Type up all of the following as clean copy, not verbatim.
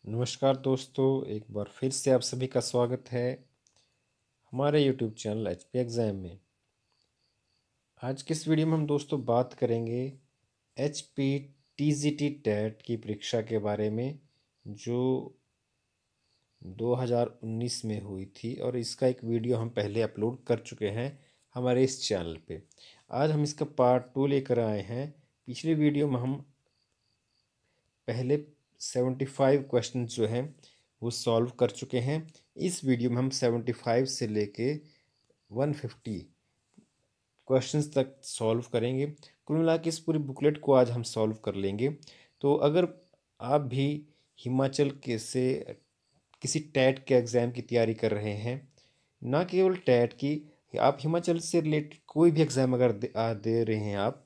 नमस्कार दोस्तों, एक बार फिर से आप सभी का स्वागत है हमारे YouTube चैनल HP एग्ज़ाम में। आज की इस वीडियो में हम दोस्तों बात करेंगे HP TGT टेट की परीक्षा के बारे में, जो 2019 में हुई थी और इसका एक वीडियो हम पहले अपलोड कर चुके हैं हमारे इस चैनल पे। आज हम इसका पार्ट 2 लेकर आए हैं। पिछले वीडियो में हम पहले 75 क्वेश्चन जो हैं वो सॉल्व कर चुके हैं। इस वीडियो में हम 75 से लेके 150 क्वेश्चंस तक सॉल्व करेंगे। कुल मिला के इस पूरी बुकलेट को आज हम सॉल्व कर लेंगे। तो अगर आप भी हिमाचल के से किसी टैट के एग्ज़ाम की तैयारी कर रहे हैं, ना केवल टैट की, आप हिमाचल से रिलेटेड कोई भी एग्ज़ाम अगर दे रहे हैं आप,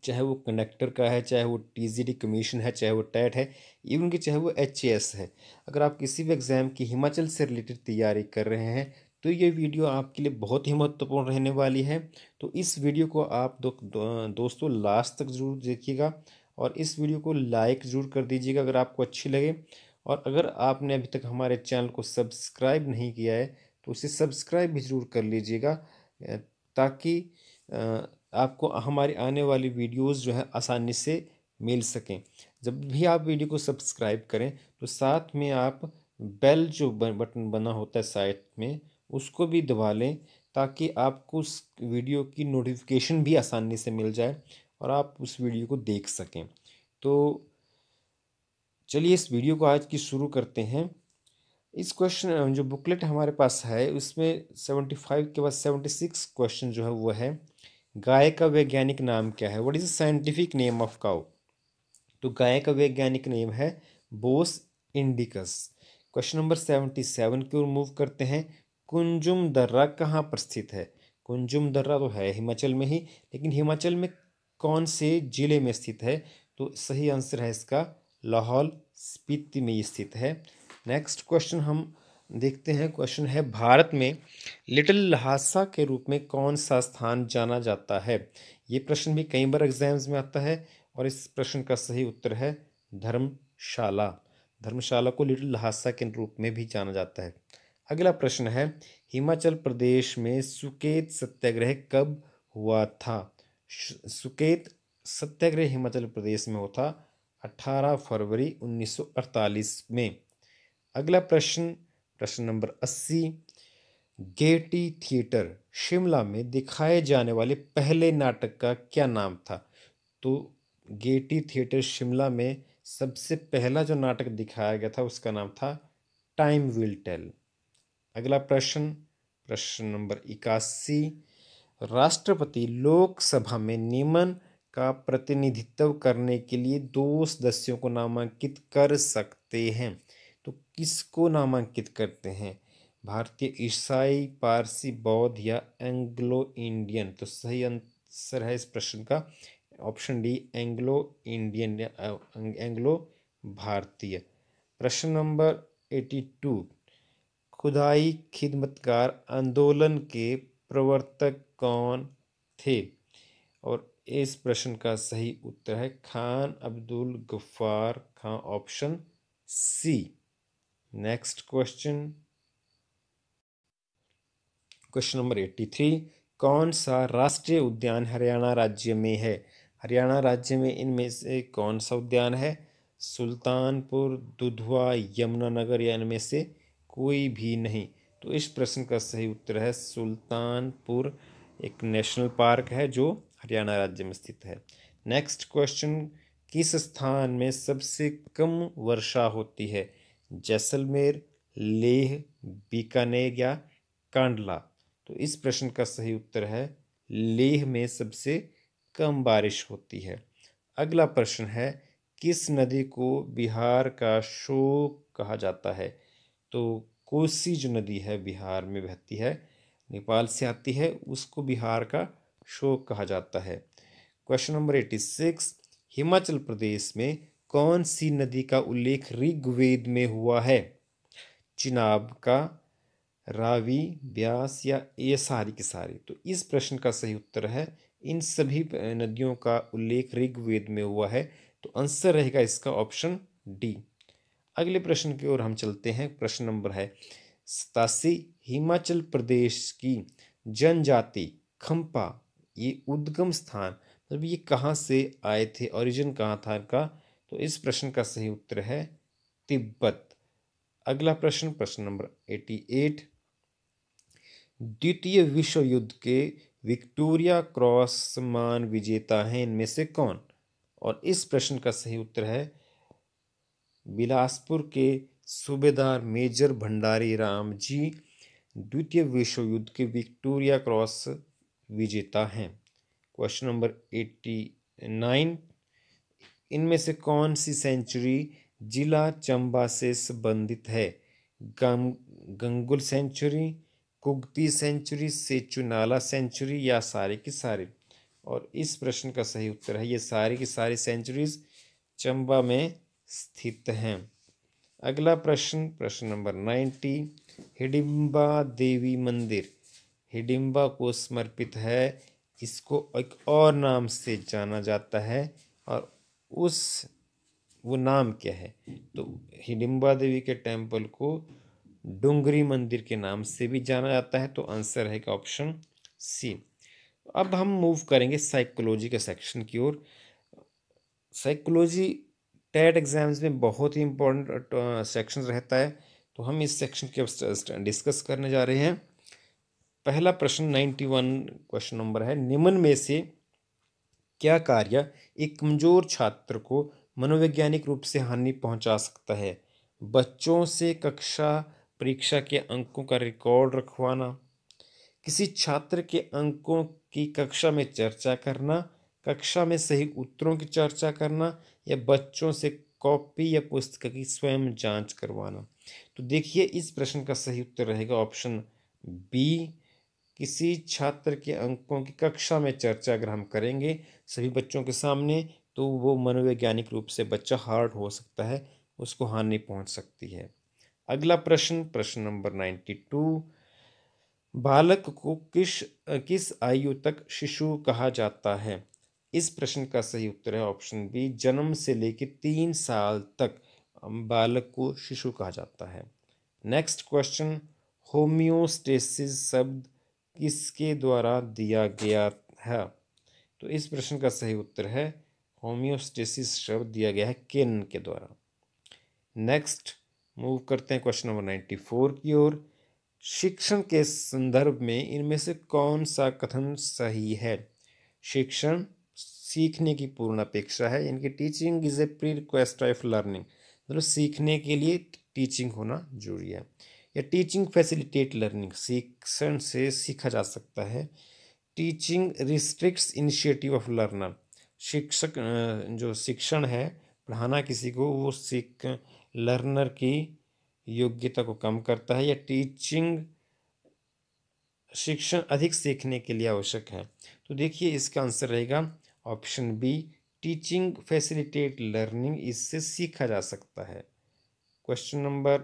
चाहे वो कंडक्टर का है, चाहे वो टीजीटी कमीशन है, चाहे वो टेट है, इवन कि चाहे वो एचएएस है, अगर आप किसी भी एग्ज़ाम की हिमाचल से रिलेटेड तैयारी कर रहे हैं तो ये वीडियो आपके लिए बहुत ही महत्वपूर्ण रहने वाली है। तो इस वीडियो को आप दोस्तों लास्ट तक ज़रूर देखिएगा और इस वीडियो को लाइक ज़रूर कर दीजिएगा अगर आपको अच्छी लगे। और अगर आपने अभी तक हमारे चैनल को सब्सक्राइब नहीं किया है तो उसे सब्सक्राइब भी ज़रूर कर लीजिएगा, ताकि आपको हमारी आने वाली वीडियोस जो है आसानी से मिल सकें। जब भी आप वीडियो को सब्सक्राइब करें तो साथ में आप बेल जो बटन बना होता है साइड में, उसको भी दबा लें, ताकि आपको उस वीडियो की नोटिफिकेशन भी आसानी से मिल जाए और आप उस वीडियो को देख सकें। तो चलिए इस वीडियो को आज की शुरू करते हैं। इस क्वेश्चन जो बुकलेट हमारे पास है उसमें 75 के बाद 76 क्वेश्चन जो है वो है, गाय का वैज्ञानिक नाम क्या है? What is the scientific name of cow? तो गाय का वैज्ञानिक नेम है बोस इंडिकस। क्वेश्चन नंबर 77 की ओर मूव करते हैं। कुंजुम दर्रा कहाँ पर स्थित है? कुंजुम दर्रा तो है हिमाचल में ही, लेकिन हिमाचल में कौन से जिले में स्थित है? तो सही आंसर है इसका लाहौल स्पीति में स्थित है। नेक्स्ट क्वेश्चन हम देखते हैं। क्वेश्चन है, भारत में लिटिल लहासा के रूप में कौन सा स्थान जाना जाता है? ये प्रश्न भी कई बार एग्जाम्स में आता है और इस प्रश्न का सही उत्तर है धर्मशाला। धर्मशाला को लिटिल लहासा के रूप में भी जाना जाता है। अगला प्रश्न है, हिमाचल प्रदेश में सुकेत सत्याग्रह कब हुआ था? सुकेत सत्याग्रह हिमाचल प्रदेश में हुआ था 18 फरवरी 1948 में। अगला प्रश्न, प्रश्न नंबर 80, गेटी थिएटर शिमला में दिखाए जाने वाले पहले नाटक का क्या नाम था? तो गेटी थिएटर शिमला में सबसे पहला जो नाटक दिखाया गया था उसका नाम था टाइम विल टेल। अगला प्रश्न, प्रश्न नंबर 81, राष्ट्रपति लोकसभा में निम्न का प्रतिनिधित्व करने के लिए दो सदस्यों को नामांकित कर सकते हैं। तो किसको नामांकित करते हैं? भारतीय, ईसाई, पारसी, बौद्ध या एंग्लो इंडियन? तो सही आंसर है इस प्रश्न का ऑप्शन डी, एंग्लो इंडियन या एंग्लो भारतीय। प्रश्न नंबर 82, खुदाई खिदमतगार आंदोलन के प्रवर्तक कौन थे? और इस प्रश्न का सही उत्तर है Khan Abdul Ghaffar Khan, option C. Next question, question number 83, कौन सा राष्ट्रीय उद्यान हरियाणा राज्य में है? हरियाणा राज्य में इनमें से कौन सा उद्यान है? सुल्तानपुर, दुधवा, यमुनानगर या इनमें से कोई भी नहीं? तो इस प्रश्न का सही उत्तर है सुल्तानपुर, एक नेशनल पार्क है जो हरियाणा राज्य में स्थित है। नेक्स्ट क्वेश्चन, किस स्थान में सबसे कम वर्षा होती है? जैसलमेर, लेह, बीकानेर या कांडला? तो इस प्रश्न का सही उत्तर है लेह में सबसे कम बारिश होती है। अगला प्रश्न है, किस नदी को बिहार का शोक कहा जाता है? तो कोसी जो नदी है बिहार में बहती है, नेपाल से आती है, उसको बिहार का शोक कहा जाता है। क्वेश्चन नंबर 86, हिमाचल प्रदेश में कौन सी नदी का उल्लेख ऋग्वेद में हुआ है? चिनाब का, रावी, ब्यास या ये सारी की सारी? तो इस प्रश्न का सही उत्तर है इन सभी नदियों का उल्लेख ऋग्वेद में हुआ है। तो आंसर रहेगा इसका ऑप्शन डी। अगले प्रश्न की ओर हम चलते हैं। प्रश्न नंबर है 87। हिमाचल प्रदेश की जनजाति खंपा, ये उद्गम स्थान, मतलब ये कहाँ से आए थे, ओरिजिन कहाँ था इनका? तो इस प्रश्न का सही उत्तर है तिब्बत। अगला प्रश्न, प्रश्न नंबर 88। द्वितीय विश्व युद्ध के विक्टोरिया क्रॉस सम्मान विजेता हैं इनमें से कौन? और इस प्रश्न का सही उत्तर है बिलासपुर के सूबेदार मेजर भंडारी राम जी द्वितीय विश्व युद्ध के विक्टोरिया क्रॉस विजेता हैं। Question number 89। इनमें से कौन सी सेंचुरी जिला चंबा से संबंधित है? गंगुल सेंचुरी, कुगती सेंचुरी, सेचुनाला सेंचुरी या सारी की सारी? और इस प्रश्न का सही उत्तर है ये सारी की सारी सेंचुरीज चंबा में स्थित हैं। अगला प्रश्न, प्रश्न नंबर 90। हिडिंबा देवी मंदिर हिडिंबा को समर्पित है, इसको एक और नाम से जाना जाता है, और वो नाम क्या है? तो हिडिंबा देवी के टेम्पल को डुंगरी मंदिर के नाम से भी जाना जाता है। तो आंसर है ऑप्शन सी। अब हम मूव करेंगे साइकोलॉजी के सेक्शन की ओर। साइकोलॉजी टेट एग्जाम्स में बहुत ही इंपॉर्टेंट सेक्शन रहता है, तो हम इस सेक्शन के डिस्कस करने जा रहे हैं। पहला प्रश्न 91 क्वेश्चन नंबर है, निम्न में से क्या कार्य एक कमजोर छात्र को मनोवैज्ञानिक रूप से हानि पहुंचा सकता है? बच्चों से कक्षा परीक्षा के अंकों का रिकॉर्ड रखवाना, किसी छात्र के अंकों की कक्षा में चर्चा करना, कक्षा में सही उत्तरों की चर्चा करना, या बच्चों से कॉपी या पुस्तक की स्वयं जांच करवाना। तो देखिए इस प्रश्न का सही उत्तर रहेगा ऑप्शन बी। किसी छात्र के अंकों की कक्षा में चर्चा अगर हम करेंगे सभी बच्चों के सामने, तो वो मनोवैज्ञानिक रूप से बच्चा हार्ड हो सकता है, उसको हानि पहुंच सकती है। अगला प्रश्न, प्रश्न नंबर 92। बालक को किस आयु तक शिशु कहा जाता है? इस प्रश्न का सही उत्तर है ऑप्शन बी। जन्म से लेकर 3 साल तक बालक को शिशु कहा जाता है। नेक्स्ट क्वेश्चन, होम्योस्टेसिस शब्द किसके द्वारा दिया गया है? तो इस प्रश्न का सही उत्तर है होम्योस्टेसिस शब्द दिया गया है केन के द्वारा। नेक्स्ट मूव करते हैं क्वेश्चन नंबर 94 की ओर। शिक्षण के संदर्भ में इनमें से कौन सा कथन सही है? शिक्षण सीखने की पूर्ण अपेक्षा है, यानी कि teaching is a pre request of learning, मतलब सीखने के लिए टीचिंग होना जरूरी है। या टीचिंग फैसिलिटेट लर्निंग, शिक्षण से सीखा जा सकता है। Teaching restricts initiative of learner, शिक्षक जो शिक्षण है पढ़ाना किसी को, वो लर्नर की योग्यता को कम करता है। या टीचिंग शिक्षण अधिक सीखने के लिए आवश्यक है। तो देखिए इसका आंसर रहेगा option B, teaching facilitate learning, इससे सीखा जा सकता है। Question number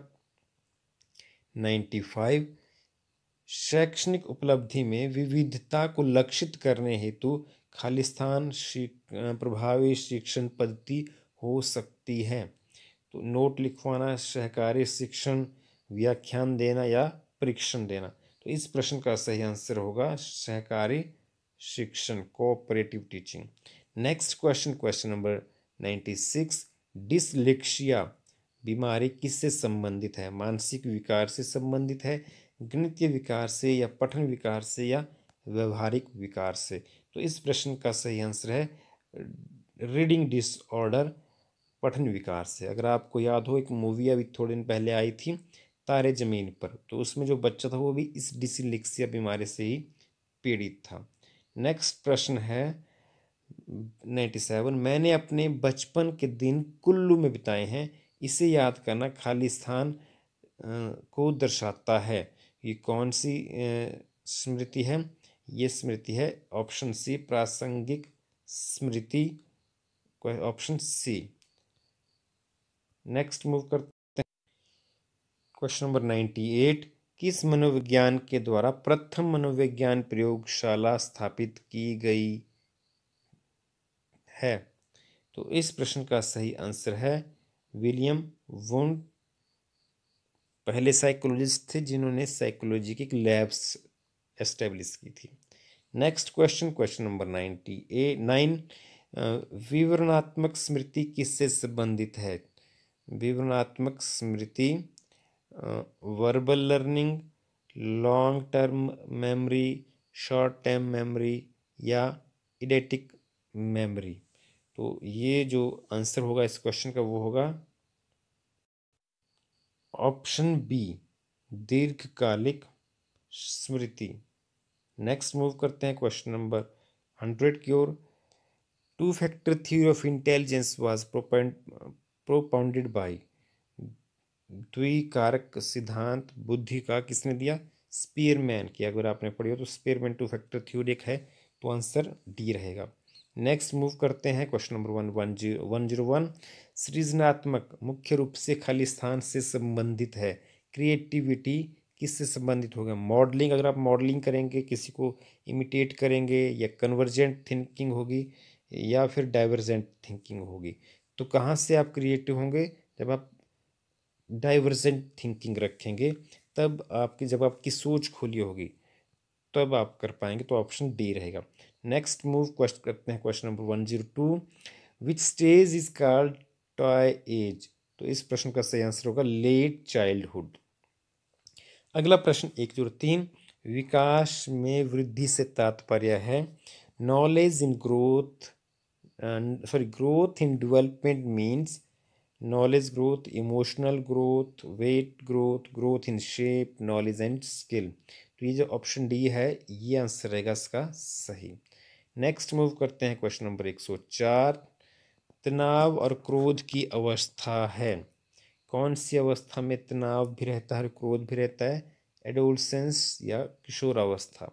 95। शैक्षणिक उपलब्धि में विविधता को लक्षित करने हेतु खालिस्तान प्रभावी शिक्षण पद्धति हो सकती है। तो नोट लिखवाना, सहकारी शिक्षण, व्याख्यान देना या परीक्षण देना। तो इस प्रश्न का सही आंसर होगा सहकारी शिक्षण, cooperative teaching. Next question, question number 96। Dyslexia बीमारी किससे संबंधित है? मानसिक विकार से संबंधित है, गणितीय विकार से, या पठन विकार से, या व्यवहारिक विकार से? तो इस प्रश्न का सही आंसर है रीडिंग डिसऑर्डर, पठन विकार से। अगर आपको याद हो एक मूवी अभी थोड़े दिन पहले आई थी तारे जमीन पर, तो उसमें जो बच्चा था वो भी इस डिसलेक्सिया बीमारी से ही पीड़ित था। नेक्स्ट प्रश्न है 97। मैंने अपने बचपन के दिन कुल्लू में बिताए हैं, इसे याद करना खाली स्थान को दर्शाता है। ये कौन सी स्मृति है? ये स्मृति है ऑप्शन सी, प्रासंगिक स्मृति, ऑप्शन सी। नेक्स्ट मूव करते हैं क्वेश्चन नंबर 98। किस मनोविज्ञान के द्वारा प्रथम मनोविज्ञान प्रयोगशाला स्थापित की गई है? तो इस प्रश्न का सही आंसर है विलियम वुंड पहले साइकोलॉजिस्ट थे जिन्होंने साइकोलॉजी की लैब्स एस्टेब्लिश की थी। Next question, question number 9। विवरणात्मक स्मृति किससे संबंधित है? विवरणात्मक स्मृति verbal learning, long term memory, short term memory या इडेटिक मेमोरी। तो ये जो आंसर होगा इस क्वेश्चन का वो होगा ऑप्शन बी, दीर्घकालिक स्मृति। नेक्स्ट मूव करते हैं क्वेश्चन नंबर 100 की ओर। Two factor theory of intelligence was propounded by. द्विकारक सिद्धांत बुद्धि का किसने दिया? स्पीयरमैन की। अगर आपने पढ़ी हो तो स्पीयरमैन टू फैक्टर थ्योरी एक है, तो आंसर डी रहेगा। नेक्स्ट मूव करते हैं क्वेश्चन नंबर 101। सृजनात्मक मुख्य रूप से खाली स्थान से संबंधित है। क्रिएटिविटी किससे संबंधित होगा? मॉडलिंग, अगर आप मॉडलिंग करेंगे, किसी को इमिटेट करेंगे, या कन्वर्जेंट थिंकिंग होगी या फिर डाइवर्जेंट थिंकिंग होगी। तो कहाँ से आप क्रिएटिव होंगे? जब आप डाइवर्जेंट थिंकिंग रखेंगे, तब आपकी जब आपकी सोच खुली होगी तब आप कर पाएंगे, तो ऑप्शन डी रहेगा। नेक्स्ट मूव क्वेश्चन करते हैं question number 102। Which stage is called toy age? तो इस प्रश्न का सही आंसर होगा लेट चाइल्डहुड। अगला प्रश्न 103। विकास में वृद्धि से तात्पर्य है knowledge in growth, growth in development means knowledge growth, emotional growth, weight growth, growth in shape, knowledge and skill. तो ये जो ऑप्शन डी है ये आंसर रहेगा इसका सही। नेक्स्ट मूव करते हैं क्वेश्चन नंबर 104। तनाव और क्रोध की अवस्था है। कौन सी अवस्था में तनाव भी रहता है और क्रोध भी रहता है? एडोलसेंस या किशोरावस्था।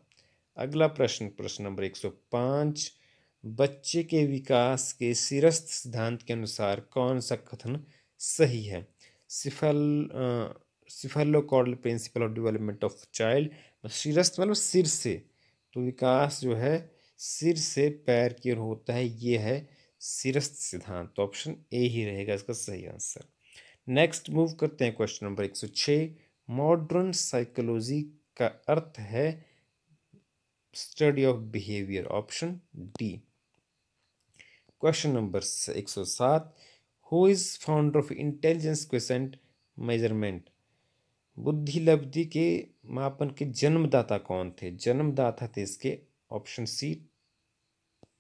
अगला प्रश्न, प्रश्न नंबर 105। बच्चे के विकास के सिरस्थ सिद्धांत के अनुसार कौन सा कथन सही है? Cephalocaudal principle of development of child. सिरस्थ मतलब सिर से, तो विकास जो है सिर से पैर की ओर होता है, ये है सिरस्थ सिद्धांत। तो ऑप्शन ए ही रहेगा इसका सही आंसर। नेक्स्ट मूव करते हैं क्वेश्चन नंबर 106। मॉडर्न साइकोलॉजी का अर्थ है study of behaviour, option D. Question number 107। Who is founder of intelligence question measurement? बुद्धि लब्धि के मापन के जन्मदाता कौन थे? जन्मदाता थे इसके option C,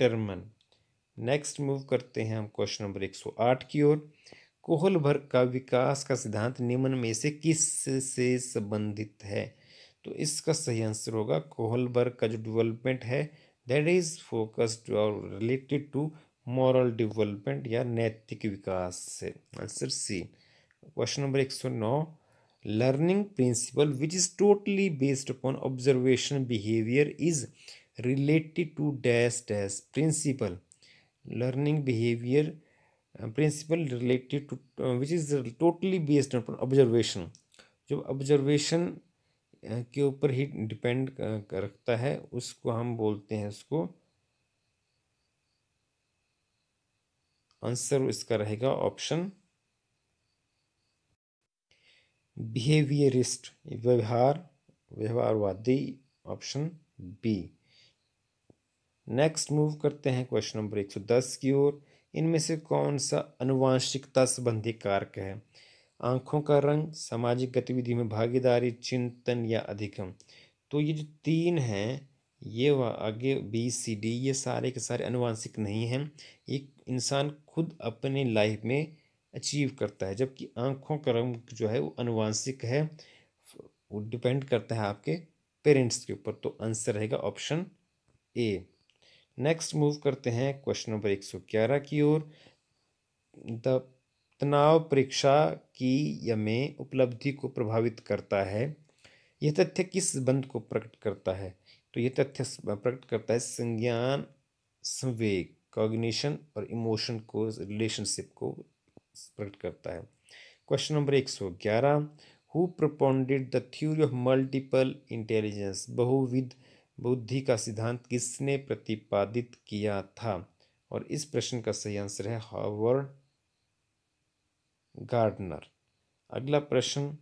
Terman. Next move करते हैं हम क्वेश्चन नंबर 108 की ओर। कोहलबर्ग का विकास का सिद्धांत निम्न में से किस से संबंधित है? तो इसका सही आंसर होगा कोहलबर्ग का जो डेवलपमेंट है दैट इज फोकस्ड और रिलेटेड टू मॉरल डेवलपमेंट या नैतिक विकास से। Answer C. Question number 109। Learning principle which is totally based upon observation behaviour is related to dash dash principle. Learning behaviour principle related to which is totally based upon observation. जो observation के ऊपर ही depend रखता है उसको हम बोलते हैं, उसको आंसर इसका रहेगा ऑप्शन बिहेवियरिस्ट, व्यवहारवादी, ऑप्शन बी। नेक्स्ट मूव करते हैं क्वेश्चन नंबर 110 की ओर। इनमें से कौन सा अनुवांशिकता संबंधी कारक है? आंखों का रंग, सामाजिक गतिविधि में भागीदारी, चिंतन या अधिगम। तो ये जो तीन हैं, ये आगे बी सी डी, ये सारे के सारे अनुवांशिक नहीं हैं। एक इंसान खुद अपने लाइफ में अचीव करता है, जबकि आंखों का रंग जो है वो अनुवांशिक है, वो डिपेंड करता है आपके पेरेंट्स के ऊपर। तो आंसर रहेगा ऑप्शन ए। नेक्स्ट मूव करते हैं क्वेश्चन नंबर 111 की ओर। तनाव परीक्षा की या में उपलब्धि को प्रभावित करता है। यह तथ्य किस संबंध को प्रकट करता है? तो यह तथ्य प्रकट करता है संज्ञान, संवेग, कॉग्निशन और इमोशन को, रिलेशनशिप को प्रकट करता है। Question number 111। Who propounded the theory of multiple intelligence? बहुविध बुद्धि का सिद्धांत किसने प्रतिपादित किया था? और इस प्रश्न का सही आंसर है हार्वर्ड गार्डनर। अगला प्रश्न,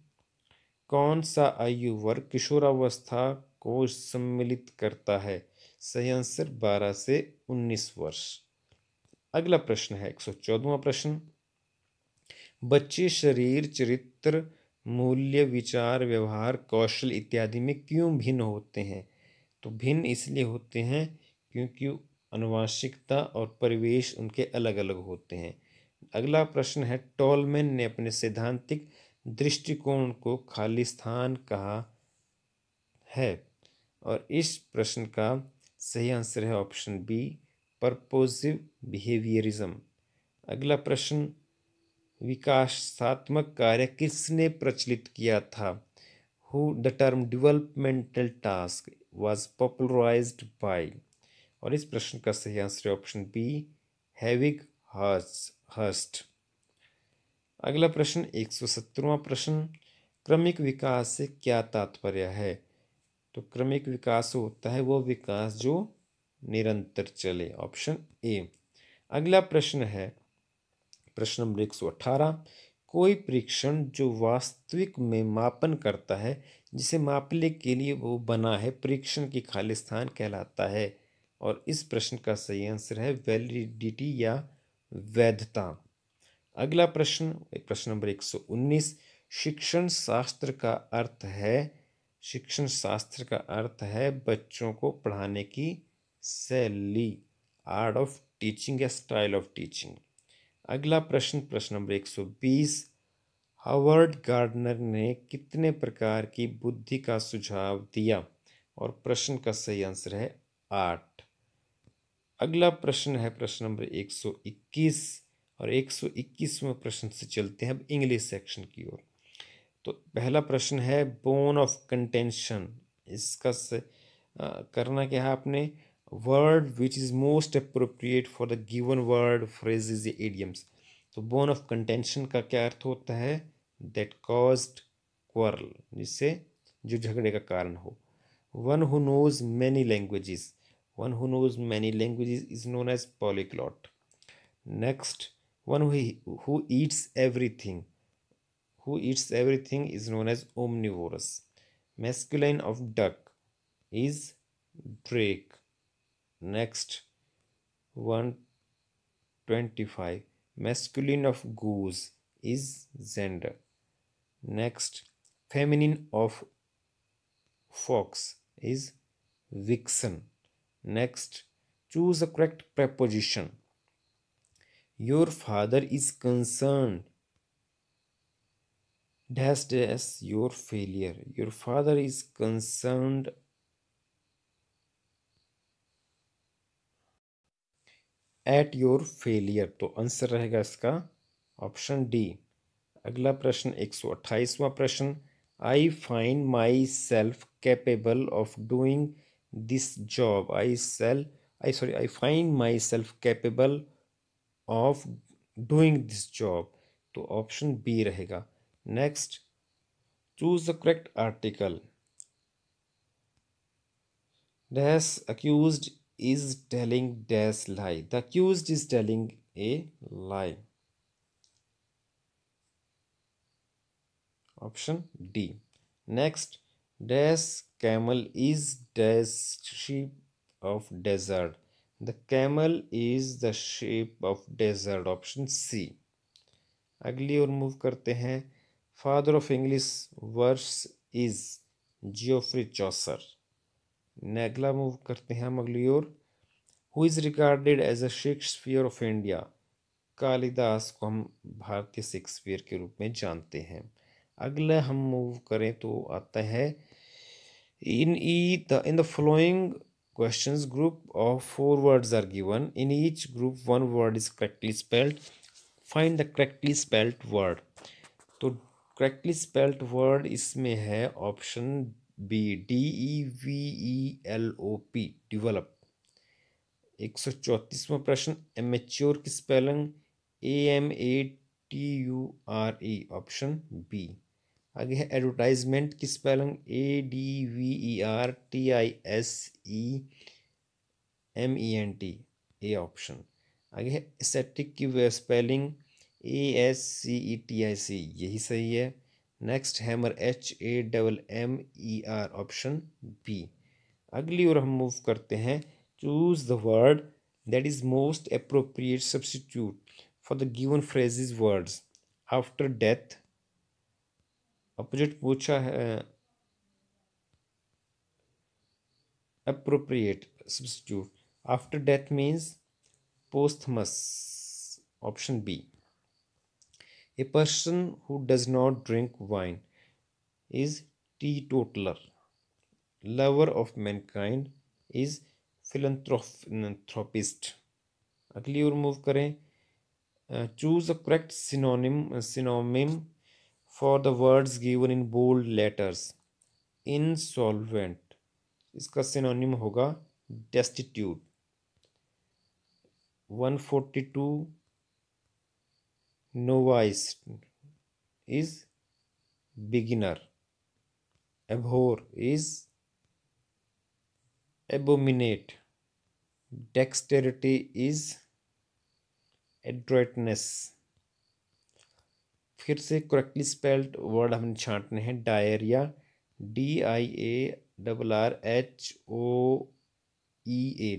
कौन सा आयु वर्ग किशोरावस्था को सम्मिलित करता है? सही आंसर 12 से 19 वर्ष। अगला प्रश्न है 114वां प्रश्न, बच्चे शरीर, चरित्र, मूल्य, विचार, व्यवहार, कौशल इत्यादि में क्यों भिन्न होते हैं? तो भिन्न इसलिए होते हैं क्योंकि आनुवंशिकता और परिवेश उनके अलग अलग होते हैं। अगला प्रश्न है, टॉलमैन ने अपने सैद्धांतिक दृष्टिकोण को खालिस्तान कहा है, और इस प्रश्न का सही आंसर है ऑप्शन बी, परपोजिव बिहेवियरिज्म। अगला प्रश्न, विकासात्मक कार्य किसने प्रचलित किया था? Who the term developmental task was popularised by, और इस प्रश्न का सही आंसर है ऑप्शन बी, हेविग हर्स्ट। अगला प्रश्न 117वां प्रश्न, क्रमिक विकास से क्या तात्पर्य है? तो क्रमिक विकास होता है वो विकास जो निरंतर चले, ऑप्शन ए। अगला प्रश्न है प्रश्न नंबर 118, कोई परीक्षण जो वास्तविक में मापन करता है, जिसे मापने के लिए वो बना है, परीक्षण की खालिस्तान कहलाता है, और इस प्रश्न का सही आंसर है वैलिडिटी या वैधता। अगला प्रश्न प्रश्न नंबर 119, शिक्षण शास्त्र का अर्थ है, शिक्षण शास्त्र का अर्थ है बच्चों को पढ़ाने की शैली, आर्ट ऑफ टीचिंग या स्टाइल ऑफ टीचिंग। अगला प्रश्न प्रश्न नंबर 120, हावर्ड गार्डनर ने कितने प्रकार की बुद्धि का सुझाव दिया, और प्रश्न का सही आंसर है 8। अगला प्रश्न है प्रश्न नंबर 121, और 121वें प्रश्न से चलते हैं अब इंग्लिश सेक्शन की ओर। तो पहला प्रश्न है बोन ऑफ कंटेंशन, इसका करना क्या है आपने, word which is most appropriate for the given word, phrases, idioms. तो बोन ऑफ कंटेंशन का क्या अर्थ होता है, दैट कॉज्ड क्वारल, जिससे जो झगड़े का कारण हो। One who knows many languages, one who knows many languages is known as polyglot. Next, one who eats everything, who eats everything is known as omnivorous. Masculine of duck is drake. Next, 125, masculine of goose is xander. Next, feminine of fox is vixen. Next, choose the correct preposition. Your father is concerned dash dash your failure. Your father is concerned at your failure, तो answer रहेगा इसका option D. अगला प्रश्न 128वां प्रश्न, I find my self capable of doing this job, I find myself capable of doing this job, तो option B रहेगा। Next, choose the correct article. Dash accused is telling dash lie, the accused is telling a lie, option D. Next, dash camel is dash sheep of desert, the camel is the sheep of desert, option C. अगली ओर move करते हैं, father of English verse is Geoffrey Chaucer. अगला move करते हैं हम अगली ओर, who is regarded as a Shakespeare of India, Kalidas को हम भारतीय शेक्सपियर के रूप में जानते हैं। अगला हम मूव करें तो आता है, in the following questions group of 4 words are given, in each group 1 word is correctly spelled, find the correctly spelled word। तो correctly spelled word इसमें है ऑप्शन बी, DEVELOP, डेवलप। 134वां प्रश्न, एमेच्योर की स्पेलिंग AMATURE, ऑप्शन बी। आगे है advertisement की spelling ADVERTISEMENT, A option. आगे है एस्थेटिक की स्पेलिंग ASCETIC, यही सही है। Next hammer HAMMER, option B. अगली ओर हम मूव करते हैं। Choose the word that is most appropriate substitute for the given phrases words after death. Opposite पूछा है appropriate substitute after death means posthumous, option B. A person who does not drink wine is teetotaler. Lover of mankind is philanthropist. अगली ओर move करें। Choose the correct synonym for the words given in bold letters. Insolvent, इसका synonym होगा destitute. 142 novice is beginner. Abhor is abominate. Dexterity is adroitness. फिर से correctly spelled word हमें छांटने हैं। Diarrhoea, DIARRHOEA,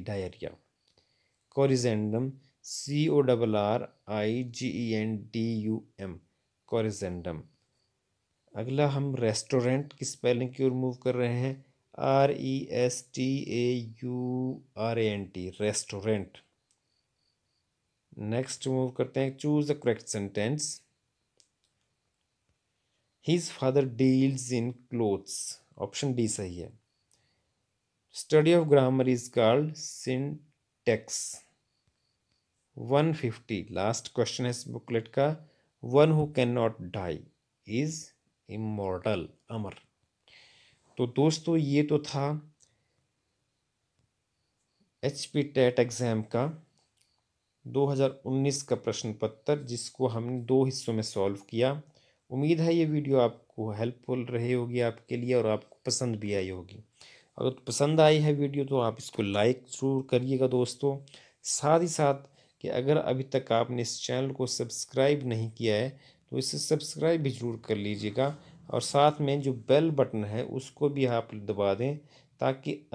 diarrhoea. Corrigendum, CORRIGENDUM, corrigendum. अगला हम restaurant की spelling की ओर मूव कर रहे हैं। RESTAURANT, restaurant. नेक्स्ट मूव करते हैं। Choose the correct sentence. His father deals in clothes, option D सही है। Study of grammar is called syntax. 150 last question है इस बुकलेट का। One who can not die is immortal, अमर। तो दोस्तों ये तो था HP टेट एग्जाम का 2019 का प्रश्न पत्र, जिसको हमने 2 हिस्सों में सॉल्व किया। उम्मीद है ये वीडियो आपको हेल्पफुल रही होगी आपके लिए, और आपको पसंद भी आई होगी। अगर पसंद आई है वीडियो तो आप इसको लाइक ज़रूर करिएगा दोस्तों। साथ ही साथ कि अगर अभी तक आपने इस चैनल को सब्सक्राइब नहीं किया है तो इसे सब्सक्राइब भी ज़रूर कर लीजिएगा, और साथ में जो बेल बटन है उसको भी आप दबा दें, ताकि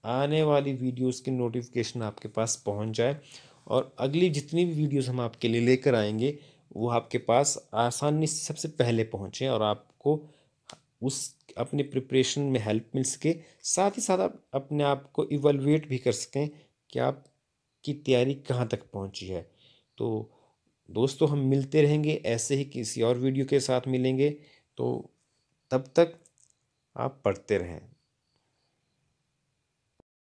आने वाली वीडियोस की नोटिफिकेशन आपके पास पहुंच जाए, और अगली जितनी भी वीडियोस हम आपके लिए लेकर आएंगे वो आपके पास आसानी से सबसे पहले पहुंचे, और आपको उस अपने प्रिपरेशन में हेल्प मिल सके। साथ ही साथ आप अपने आप को इवैल्यूएट भी कर सकें कि आपकी तैयारी कहाँ तक पहुंची है। तो दोस्तों हम मिलते रहेंगे, ऐसे ही किसी और वीडियो के साथ मिलेंगे। तो तब तक आप पढ़ते रहें।